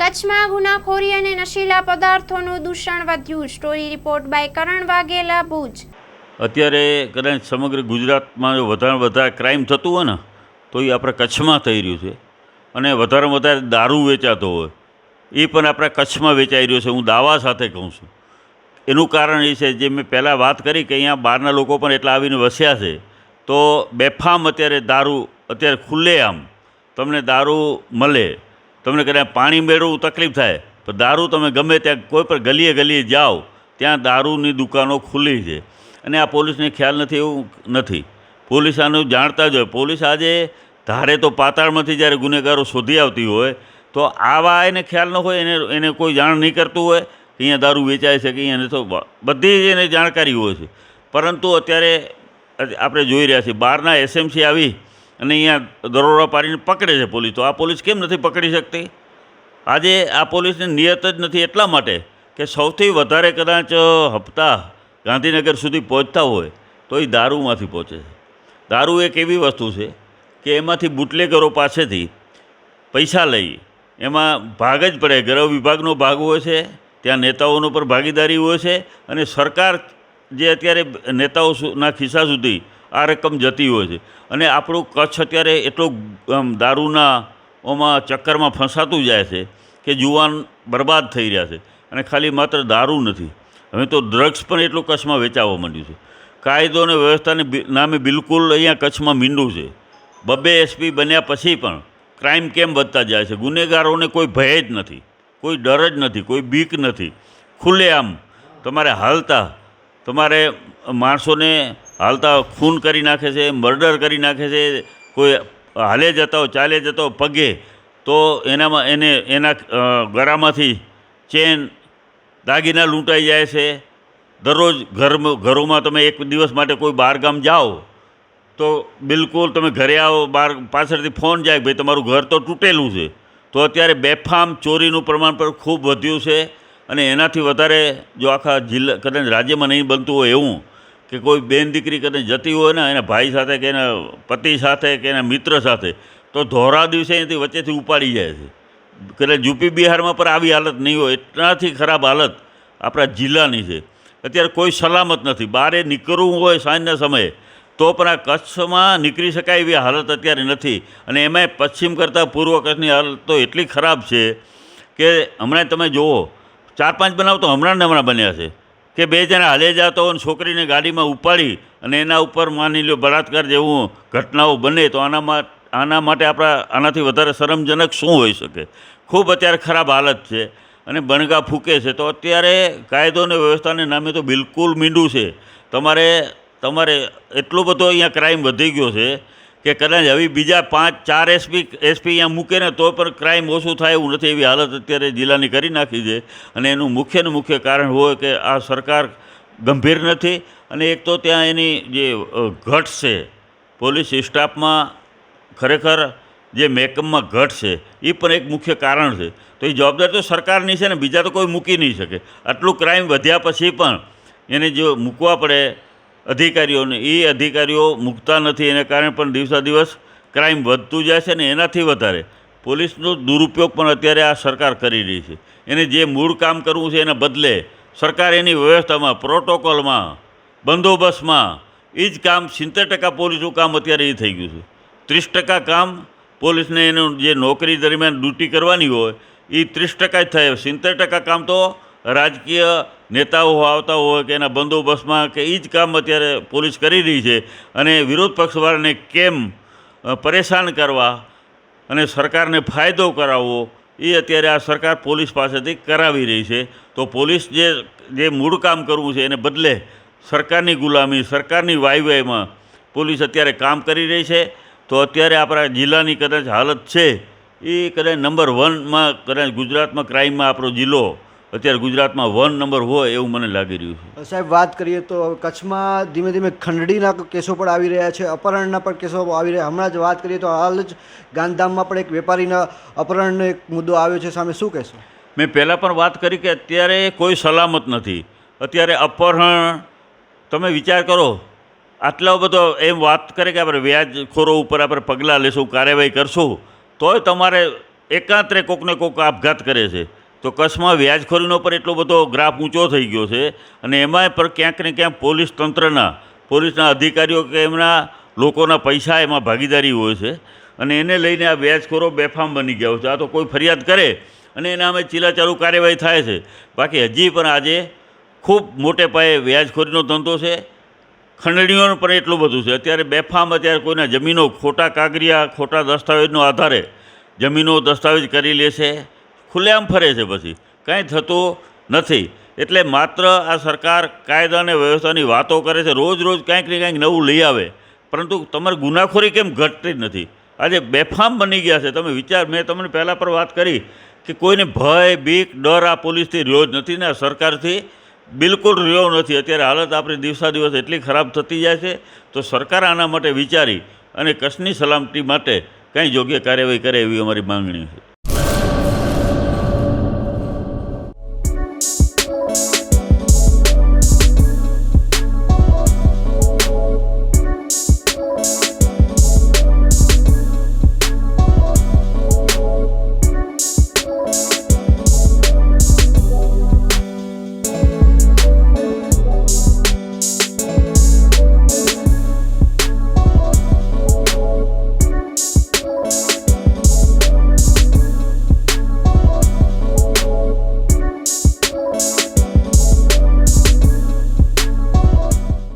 કચ્છમાં ગુનાખોરી અને નશીલા પદાર્થોનું દૂષણ વધ્યું. સ્ટોરી રિપોર્ટ બાય કરણ વાઘેલા, ભુજ. અત્યારે કદાચ સમગ્ર ગુજરાતમાં વધારે વધારે ક્રાઇમ થતું હોય ને તો એ આપણા કચ્છમાં થઈ રહ્યું છે. અને વધારેમાં વધારે દારૂ વેચાતો હોય એ પણ આપણા કચ્છમાં વેચાઈ રહ્યો છે. હું દાવા સાથે કહું છું. એનું કારણ એ છે, જે મેં પહેલાં વાત કરી કે અહીંયા બહારના લોકો પણ એટલા આવીને વસ્યા છે, તો બેફામ અત્યારે દારૂ, અત્યારે ખુલ્લેઆમ તમને દારૂ મળે. તમને કદાચ પાણી મેળવવું તકલીફ થાય, પણ દારૂ તમે ગમે ત્યાં કોઈ પણ ગલીએ ગલીએ જાઓ ત્યાં દારૂની દુકાનો ખુલ્લી છે. અને આ પોલીસને ખ્યાલ નથી એવું નથી. પોલીસ આનું જાણતા જ હોય. પોલીસ આજે ધારે તો પાતાળમાંથી જ્યારે ગુનેગારો શોધી આવતી હોય તો આવા એને ખ્યાલ ન હોય, એને કોઈ જાણ નહીં કરતું હોય કે અહીંયા દારૂ વેચાય છે કે અહીંયા તો બધી જ એને જાણકારી હોય છે. પરંતુ અત્યારે આપણે જોઈ રહ્યા છીએ બહારના એસએમસી આવી અને અહીંયા દરોડા પાડીને પકડે છે પોલીસ. તો આ પોલીસ કેમ નથી પકડી શકતી? આજે આ પોલીસની નિયત જ નથી, એટલા માટે કે સૌથી વધારે કદાચ હપ્તા ગાંધીનગર સુધી પહોંચતા હોય તો એ દારૂમાંથી પહોંચે છે. દારૂ એક એવી વસ્તુ છે કે એમાંથી બુટલેગરો પાસેથી પૈસા લઈ એમાં ભાગ જ પડે. ગૃહ વિભાગનો ભાગ હોય છે, ત્યાં નેતાઓનો પણ ભાગીદારી હોય છે, અને સરકાર જે અત્યારે નેતાઓના ખિસ્સા સુધી આ રકમ જતી હોય છે. અને આપણું કચ્છ અત્યારે એટલું દારૂના ઓમાં ચક્કરમાં ફસાતું જાય છે કે જુવાન બરબાદ થઈ રહ્યા છે. અને ખાલી માત્ર દારૂ નથી, હવે તો ડ્રગ્સ પણ એટલું કચ્છમાં વેચાવા માંડ્યું છે. કાયદો અને વ્યવસ્થાને નામે બિલકુલ અહીંયા કચ્છમાં મીંડું છે. 2 એસપી બન્યા પછી પણ ક્રાઇમ કેમ વધતા જાય છે? ગુનેગારોને કોઈ ભય જ નથી, કોઈ ડર જ નથી, કોઈ બીક નથી. ખુલ્લેઆમ તમારે હાલતા, તમારે માણસોને હાલતા ખૂન કરી નાખે છે, મર્ડર કરી નાખે છે. કોઈ હાલે જતા હોય, ચાલે જતા હોય પગે, તો એના ગળામાંથી ચેન, દાગીના લૂંટાઈ જાય છે. દરરોજ ઘરોમાં તમે એક દિવસ માટે કોઈ બહાર ગામ જાઓ તો બિલકુલ તમે ઘરે આવો, બહાર પાછળથી ફોન જાય ભાઈ તમારું ઘર તો તૂટેલું છે. તો અત્યારે બેફામ ચોરીનું પ્રમાણ પણ ખૂબ વધ્યું છે. અને એનાથી વધારે જો આખા જિલ્લા કદાચ રાજ્યમાં નહીં બનતું હોય એવું કે કોઈ બેન દીકરી કદાચ જતી હોય ને એના ભાઈ સાથે કે એના પતિ સાથે કે એના મિત્ર સાથે, તો ધોરા દિવસે એનાથી વચ્ચેથી ઉપાડી જાય છે. કદાચ યુપી બિહારમાં પણ આવી હાલત નહીં હોય, એટલાથી ખરાબ હાલત આપણા જિલ્લાની છે. અત્યારે કોઈ સલામત નથી. બહારે નીકળવું હોય સાંજના સમયે તો પણ આ કચ્છમાં નીકળી શકાય એવી હાલત અત્યારે નથી. અને એમાંય પશ્ચિમ કરતાં પૂર્વ કચ્છની હાલત તો એટલી ખરાબ છે કે હમણાં તમે જુઓ 4-5 બનાવ તો હમણાં બન્યા છે કે 2 જણા હાલે જતા હોય, છોકરીને ગાડીમાં ઉપાડી અને એના ઉપર માની લો બળાત્કાર જેવું ઘટનાઓ બને. તો આના માટે આનાથી વધારે શરમજનક શું હોઈ શકે? ખૂબ અત્યારે ખરાબ હાલત છે અને બણગા ફૂંકે છે. તો અત્યારે કાયદો અને વ્યવસ્થાને નામે તો બિલકુલ મીંડું છે. તમારે એટલો બધો અહીંયા ક્રાઇમ વધી ગયો છે કે કદાચ હવે બીજા 5-4 એસપી અહીંયા મૂકે ને તો પણ ક્રાઇમ ઓછું થાય એવું નથી. એવી હાલત અત્યારે જિલ્લાની કરી નાખી છે. અને એનું મુખ્ય કારણ હોય કે આ સરકાર ગંભીર નથી. અને એક તો ત્યાં એની જે ઘટ છે પોલીસ સ્ટાફમાં, ખરેખર જે મેકઅપમાં ઘટ છે એ પણ એક મુખ્ય કારણ છે. તો એ જવાબદારી તો સરકારની છે ને, બીજા તો કોઈ મૂકી નહીં શકે. આટલું ક્રાઇમ વધ્યા પછી પણ એને જો મૂકવા પડે અધિકારીઓને, એ અધિકારીઓ મૂકતા નથી. એને કારણે પણ દિવસે ક્રાઇમ વધતું જાય છે. ને એનાથી વધારે પોલીસનો દુરુપયોગ પણ અત્યારે આ સરકાર કરી રહી છે. એને જે મૂળ કામ કરવું છે એના બદલે સરકાર એની વ્યવસ્થામાં, પ્રોટોકોલમાં, બંદોબસ્તમાં એ જ કામ 70% પોલીસનું કામ અત્યારે એ થઈ ગયું છે. 30% કામ પોલીસને એનું જે નોકરી દરમિયાન ડ્યુટી કરવાની હોય એ 30% જ થાય. 70% કામ તો રાજકીય નેતાઓ આવતા હોય કે એના બંદોબસ્તમાં કે એ જ કામ અત્યારે પોલીસ કરી રહી છે. અને વિરોધ પક્ષવાળાને કેમ પરેશાન કરવા અને સરકારને ફાયદો કરાવવો એ અત્યારે આ સરકાર પોલીસ પાસેથી કરાવી રહી છે. તો પોલીસ જે મૂળ કામ કરવું છે એને બદલે સરકારની ગુલામી, સરકારની વાયવાયમાં પોલીસ અત્યારે કામ કરી રહી છે. તો અત્યારે આપણા જિલ્લાની કદાચ હાલત છે એ કદાચ નંબર 1માં, કદાચ ગુજરાતમાં ક્રાઇમમાં આપણો જિલ્લો અત્યારે ગુજરાતમાં 1 નંબર હોય એવું મને લાગી રહ્યું છે. સાહેબ, વાત કરીએ તો કચ્છમાં ધીમે ધીમે ખંડણીના કેસો પણ આવી રહ્યા છે, અપહરણના પણ કેસો આવી રહ્યા. હમણાં જ વાત કરીએ તો હાલ જ ગાંધીધામમાં પણ એક વેપારીના અપહરણનો એક મુદ્દો આવ્યો છે. સામે શું કહેશો? મેં પહેલાં પણ વાત કરી કે અત્યારે કોઈ સલામત નથી. અત્યારે અપહરણ, તમે વિચાર કરો, આટલો બધો એમ વાત કરે કે આપણે વ્યાજખોરો ઉપર આપણે પગલાં લેશું, કાર્યવાહી કરશું, તોય તમારે એકાંતરે કોકને કોક આપઘાત કરે છે. તો કચ્છમાં વ્યાજખોરીનો પર એટલો બધો ગ્રાફ ઊંચો થઈ ગયો છે અને એમાંય પર ક્યાંક ને ક્યાંક પોલીસના અધિકારીઓ કે એમના લોકોના પૈસા એમાં ભાગીદારી હોય છે અને એને લઈને આ વ્યાજખોરો બેફામ બની ગયા છે. આ તો કોઈ ફરિયાદ કરે અને એના અમે ચીલાચાલુ કાર્યવાહી થાય છે. બાકી હજી પણ આજે ખૂબ મોટે પાયે વ્યાજખોરીનો ધંધો છે. ખંડણીઓનું પણ એટલું બધું છે. અત્યારે બેફામ કોઈના જમીનો ખોટા કાગરિયા ખોટા દસ્તાવેજનો આધારે જમીનો દસ્તાવેજ કરી લે છે, ખુલ્લેઆમ ફરે છે, પછી કાંઈ થતું નથી. એટલે માત્ર આ સરકાર કાયદા અને વ્યવસ્થાની વાતો કરે છે, રોજ રોજ કાંઈક ને કાંઈક નવું લઈ આવે, પરંતુ તમારી ગુનાખોરી કેમ ઘટતી જ નથી? આજે બેફામ બની ગયા છે. તમે વિચાર, મેં તમને પહેલાં પર વાત કરી કે કોઈને ભય બીક ડર આ પોલીસથી રહ્યો જ નથી ને આ સરકારથી બિલકુલ રહ્યો નથી. અત્યારે હાલત આપણી દિવસા દિવસ એટલી ખરાબ થતી જાય છે. તો સરકાર આના માટે વિચારી અને કચ્છની સલામતી માટે કંઈ યોગ્ય કાર્યવાહી કરે એવી અમારી માંગણી છે.